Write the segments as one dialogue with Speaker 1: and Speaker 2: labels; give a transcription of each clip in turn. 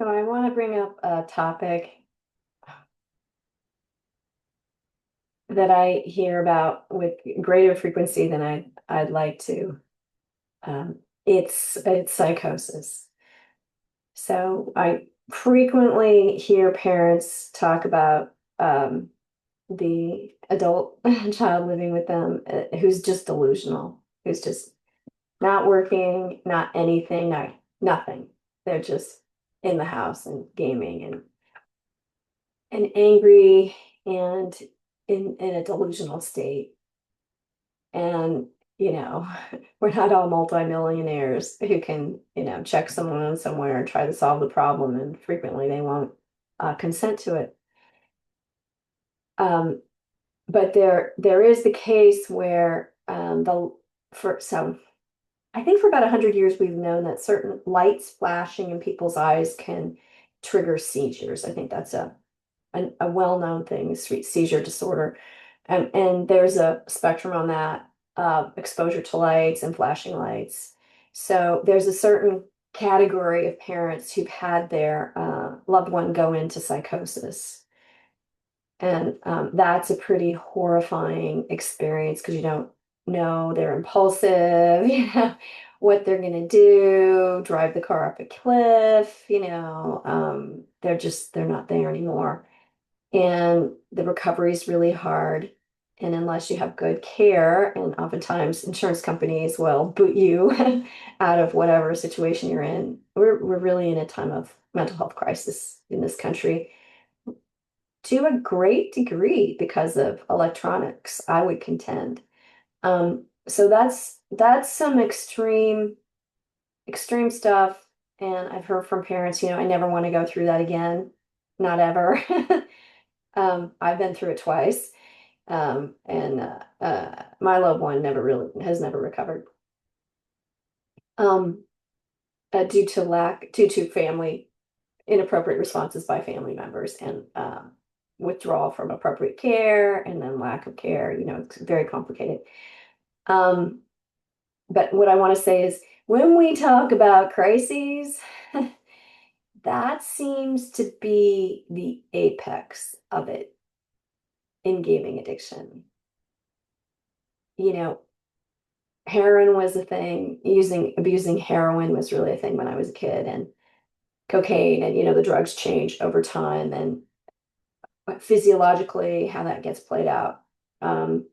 Speaker 1: So I want to bring up a topic that I hear about with greater frequency than I'd like to. Um, it's psychosis. So I frequently hear parents talk about the adult child living with them who's just delusional, who's just not working, not anything, not nothing. They're just in the house and gaming and angry and in a delusional state. And, we're not all multimillionaires who can, check someone somewhere and try to solve the problem. And frequently they won't consent to it. Um, but there is the case where I think for about 100 years we've known that certain lights flashing in people's eyes can trigger seizures. I think that's a well-known thing, seizure disorder. And there's a spectrum on that, exposure to lights and flashing lights. So there's a certain category of parents who've had their loved one go into psychosis. And that's a pretty horrifying experience because you don't know they're impulsive, what they're going to do, drive the car up a cliff, they're not there anymore. And the recovery is really hard. And unless you have good care, and oftentimes insurance companies will boot you out of whatever situation you're in, we're really in a time of mental health crisis in this country to a great degree because of electronics, I would contend. So that's some extreme stuff. And I've heard from parents, I never want to go through that again. Not ever. I've been through it twice. And my loved one has never recovered. Um, due to family inappropriate responses by family members and withdrawal from appropriate care and then lack of care. It's very complicated. Um, but what I want to say is when we talk about crises, that seems to be the apex of it in gaming addiction. You know, Heroin was a thing. Abusing heroin was really a thing when I was a kid, and cocaine, and the drugs change over time, and physiologically how that gets played out um,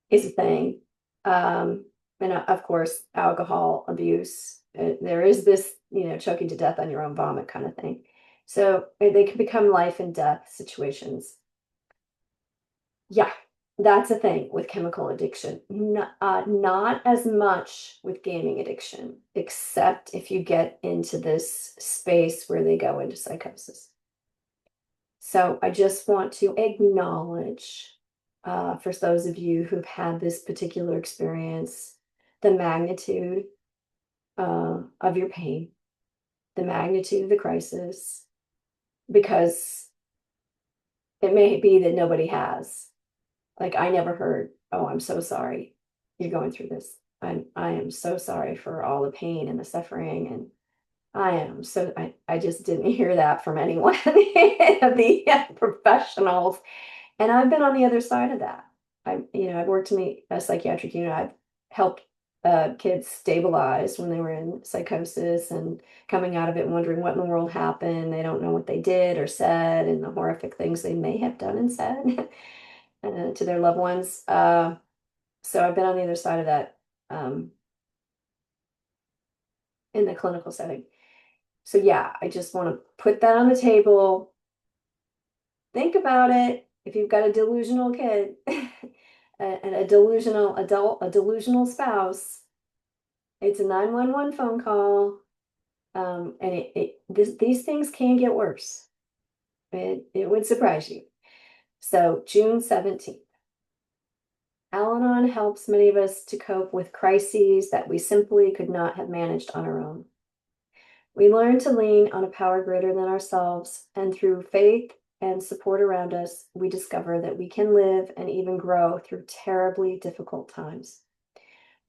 Speaker 1: is a thing. And of course, alcohol abuse. There is this, choking to death on your own vomit kind of thing. So they can become life and death situations. Yeah, that's a thing with chemical addiction. Not as much with gaming addiction, except if you get into this space where they go into psychosis. So I just want to acknowledge, for those of you who've had this particular experience, the magnitude of your pain, the magnitude of the crisis, because it may be that nobody has. Like I never heard, "Oh, I'm so sorry you're going through this. I am so sorry for all the pain and the suffering." And I just didn't hear that from anyone of the professionals. And I've been on the other side of that. I've worked in a psychiatric unit. I've helped kids stabilize when they were in psychosis and coming out of it wondering what in the world happened. They don't know what they did or said and the horrific things they may have done and said to their loved ones. So I've been on the other side of that in the clinical setting. So yeah, I just want to put that on the table. Think about it. If you've got a delusional kid and a delusional adult, a delusional spouse, it's a 911 phone call. And these things can get worse. It would surprise you. So June 17th, Al-Anon helps many of us to cope with crises that we simply could not have managed on our own. We learn to lean on a power greater than ourselves, and through faith and support around us, we discover that we can live and even grow through terribly difficult times.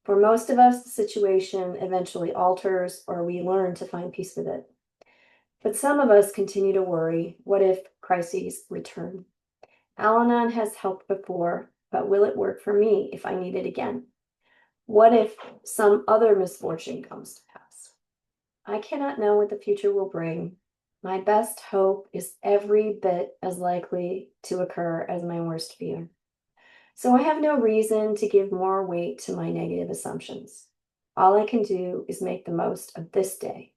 Speaker 1: For most of us, the situation eventually alters or we learn to find peace with it. But some of us continue to worry, what if crises return? Al-Anon has helped before, but will it work for me if I need it again? What if some other misfortune comes to pass? I cannot know what the future will bring. My best hope is every bit as likely to occur as my worst fear. So I have no reason to give more weight to my negative assumptions. All I can do is make the most of this day.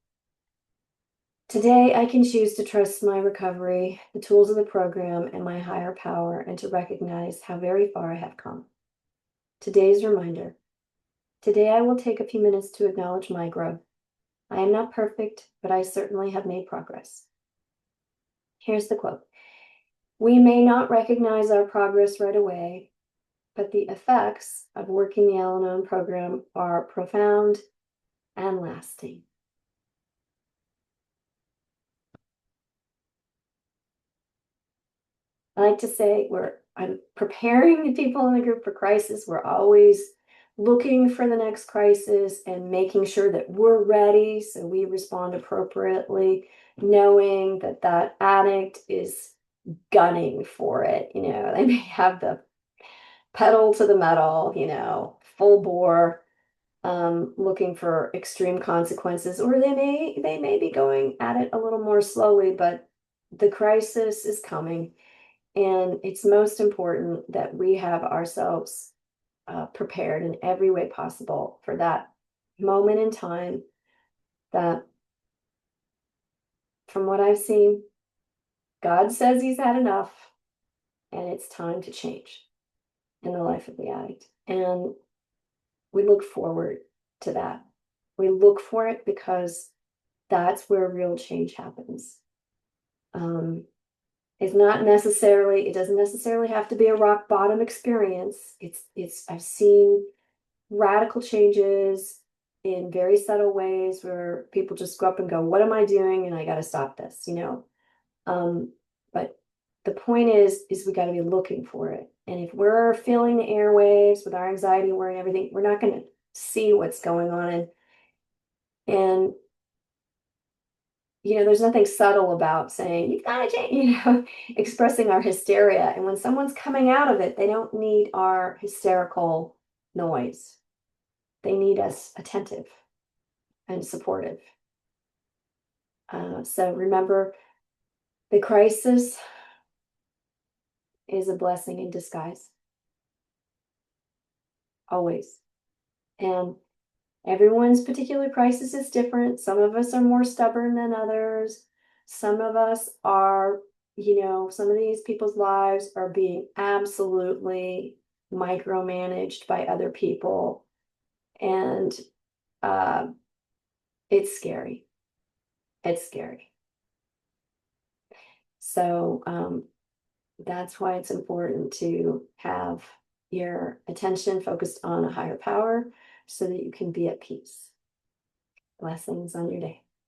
Speaker 1: Today, I can choose to trust my recovery, the tools of the program, and my higher power, and to recognize how very far I have come. Today's reminder. Today, I will take a few minutes to acknowledge my growth. I am not perfect, but I certainly have made progress. Here's the quote. We may not recognize our progress right away, but the effects of working the Al-Anon program are profound and lasting. I like to say I'm preparing the people in the group for crisis. We're always looking for the next crisis and making sure that we're ready so we respond appropriately, knowing that that addict is gunning for it. They may have the pedal to the metal, full bore, looking for extreme consequences, or they may be going at it a little more slowly, but the crisis is coming. And it's most important that we have ourselves prepared in every way possible for that moment in time that, from what I've seen, God says he's had enough and it's time to change in the life of the addict. And we look forward to that. We look for it because that's where real change happens. It doesn't necessarily have to be a rock bottom experience. I've seen radical changes in very subtle ways where people just go up and go, what am I doing? And I got to stop this, but the point is we got to be looking for it. And if we're feeling the airwaves with our anxiety, worry, and everything, we're not going to see what's going on. And there's nothing subtle about saying, you've got to change, expressing our hysteria. And when someone's coming out of it, they don't need our hysterical noise. They need us attentive and supportive. So remember, the crisis is a blessing in disguise. Always. And everyone's particular crisis is different. Some of us are more stubborn than others. Some of us are, some of these people's lives are being absolutely micromanaged by other people. And it's scary. It's scary. So that's why it's important to have your attention focused on a higher power so that you can be at peace. Blessings on your day.